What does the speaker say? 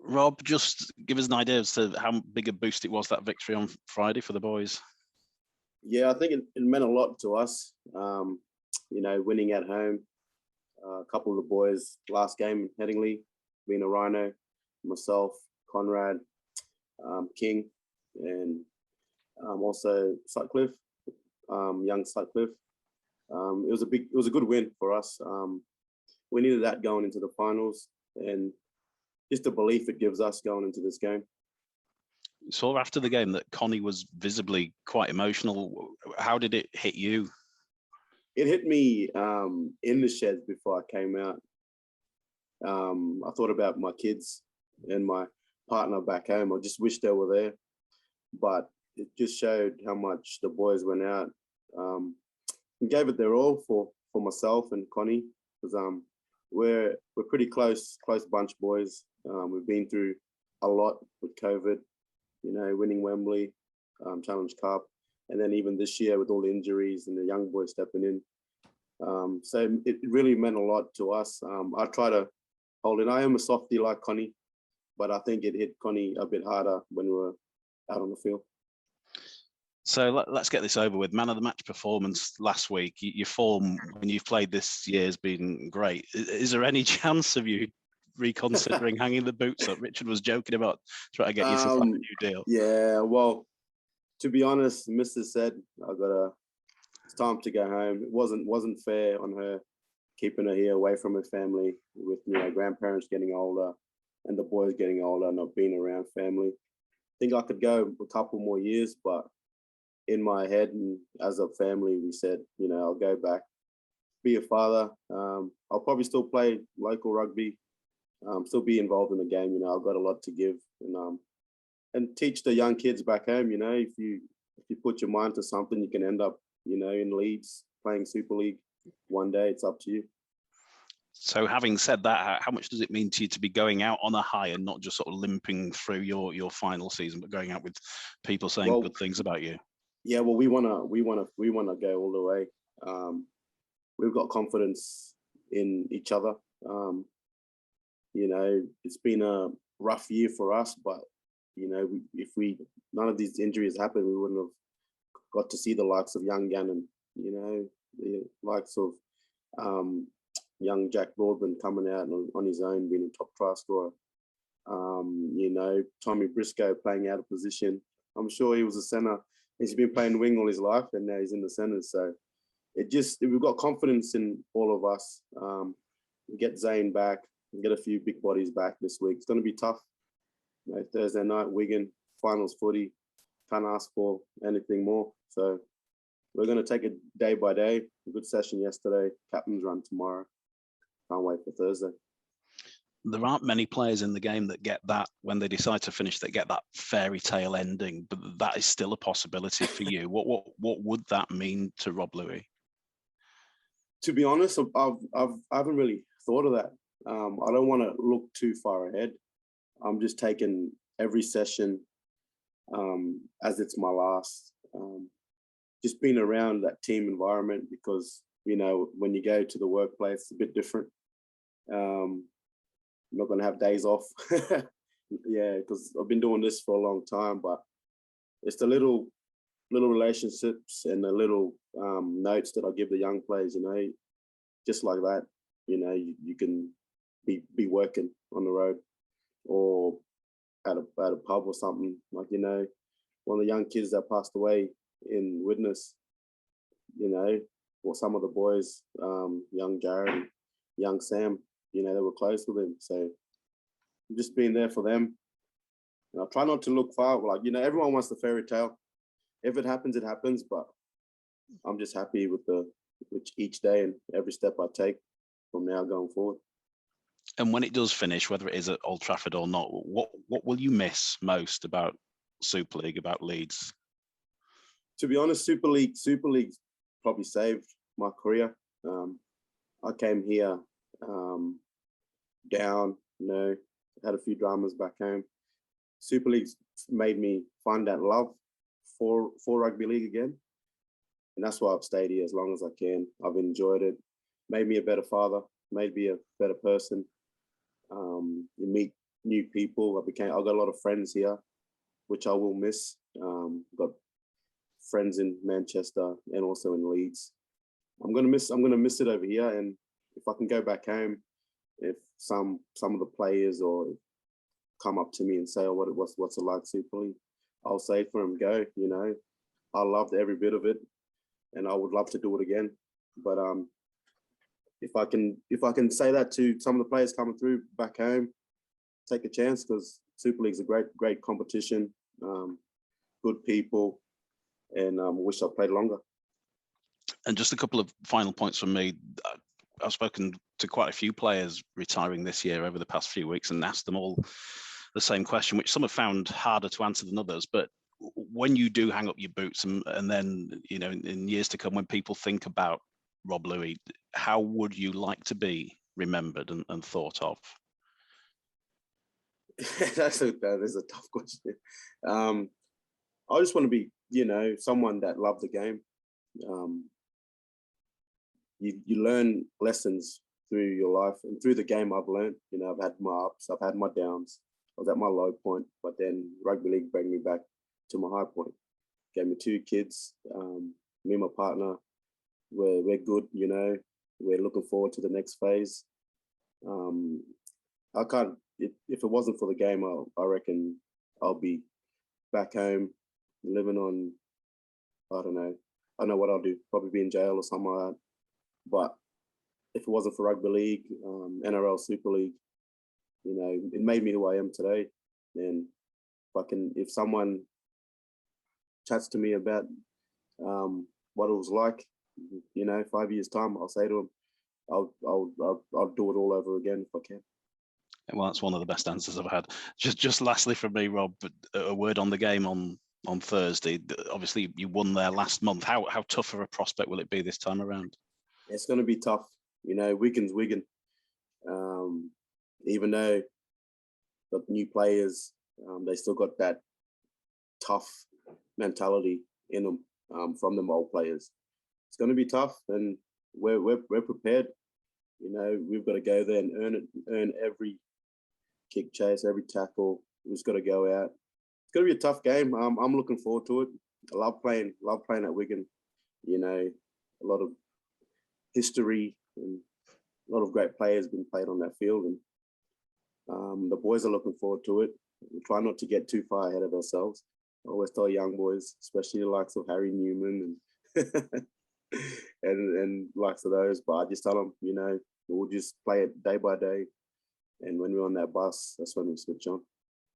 Rob, just give us an idea as to how big a boost it was, that victory on Friday for the boys. Yeah, I think it meant a lot to us. Winning at home. A couple of the boys last game in Headingley, being a Rhino, myself, Conrad, King, and also Sutcliffe, young Sutcliffe. It was a good win for us. We needed that going into the finals, and just the belief it gives us going into this game. Saw after the game that Connie was visibly quite emotional. How did it hit you? It hit me in the sheds before I came out. I thought about my kids and my partner back home. I just wish they were there, but it just showed how much the boys went out and gave it their all for myself and Connie, because we're pretty close bunch, boys. We've been through a lot with COVID, winning Wembley, Challenge Cup, and then even this year with all the injuries and the young boys stepping in. So it really meant a lot to us. I try to hold it. I am a softie like Connie, but I think it hit Connie a bit harder when we were out on the field. So let's get this over with. Man of the match performance last week. Your form when you've played this year has been great. Is there any chance of you reconsidering hanging the boots up? Richard was joking about trying to get you to sign a new deal. Yeah, well, to be honest, Mrs. said it's time to go home. It wasn't fair on her, keeping her here away from her family with grandparents getting older and the boys getting older, not being around family. I think I could go a couple more years, but in my head and as a family, we said, I'll go back, be a father. I'll probably still play local rugby, still be involved in the game. I've got a lot to give and teach the young kids back home. If you put your mind to something, you can end up, in Leeds playing Super League one day. It's up to you. So having said that, how much does it mean to you to be going out on a high and not just sort of limping through your final season, but going out with people saying good things about you? Yeah, well, we wanna go all the way. We've got confidence in each other. It's been a rough year for us, but if none of these injuries happened, we wouldn't have got to see the likes of young Gannon, the likes of young Jack Broadbent coming out on his own, being a top try scorer. Tommy Briscoe playing out of position. I'm sure he was a centre. He's been playing wing all his life, and now he's in the centre. So we've got confidence in all of us. We get Zane back, and get a few big bodies back this week. It's going to be tough. Thursday night, Wigan, finals footy. Can't ask for anything more. So we're going to take it day by day. A good session yesterday. Captain's run tomorrow. Can't wait for Thursday. There aren't many players in the game that get that when they decide to finish, that get that fairy tale ending, but that is still a possibility for you. What would that mean to Rob Lui? To be honest, I haven't really thought of that. I don't want to look too far ahead. I'm just taking every session as it's my last. Just being around that team environment, because when you go to the workplace, it's a bit different. I'm not going to have days off. Yeah, because I've been doing this for a long time, but it's the little relationships and the little notes that I give the young players, just like that, you can be working on the road or at a pub or something. Like, one of the young kids that passed away in Widnes, or some of the boys, young Jared, young Sam, they were close with him. So I'm just being there for them. And I try not to look far. Like, everyone wants the fairy tale. If it happens, it happens. But I'm just happy with each day and every step I take from now going forward. And when it does finish, whether it is at Old Trafford or not, what will you miss most about Super League, about Leeds? To be honest, Super League probably saved my career. I came here down, had a few dramas back home. Super League's made me find that love for rugby league again. And that's why I've stayed here as long as I can. I've enjoyed it. Made me a better father, made me a better person. You meet new people. I got a lot of friends here, which I will miss. Got friends in Manchester and also in Leeds. I'm gonna miss it over here. And if I can go back home, if some of the players or come up to me and say, "Oh, what's it like Super League?" I'll say for them, "Go." You know, I loved every bit of it, and I would love to do it again. But if I can say that to some of the players coming through back home, take a chance, because Super League's a great competition, good people, and wish I played longer. And just a couple of final points from me. I've spoken to quite a few players retiring this year over the past few weeks and asked them all the same question, which some have found harder to answer than others. But when you do hang up your boots and then, you know, in years to come, when people think about Rob Lui, how would you like to be remembered and thought of? That is a tough question. I just want to be, you know, someone that loved the game. You learn lessons through your life, and through the game I've learned. You know, I've had my ups, I've had my downs. I was at my low point, but then rugby league brought me back to my high point. Gave me 2 kids. Me and my partner, we're good. You know, we're looking forward to the next phase. I can't. If it wasn't for the game, I reckon I'll be back home, living on. I don't know. I know what I'll do. Probably be in jail or something like that. But if it wasn't for rugby league, NRL Super League, you know, it made me who I am today. And if someone chats to me about what it was like, you know, 5 years time, I'll say to them, I'll do it all over again if I can. Well, that's one of the best answers I've had. Just lastly from me, Rob, a word on the game on Thursday. Obviously, you won there last month. How tough of a prospect will it be this time around? It's going to be tough. You know, Wigan's Wigan. Even though the new players, they still got that tough mentality in them from them old players. It's going to be tough, and we're prepared. You know, we've got to go there and earn every kick chase, every tackle. We've just got to go out. It's going to be a tough game. I'm looking forward to it. I love playing at Wigan. You know, a lot of history and a lot of great players been played on that field, and the boys are looking forward to it. We try not to get too far ahead of ourselves. I always tell young boys, especially the likes of Harry Newman and and likes of those, but I just tell them, you know, we'll just play it day by day, and when we're on that bus, that's when we switch on.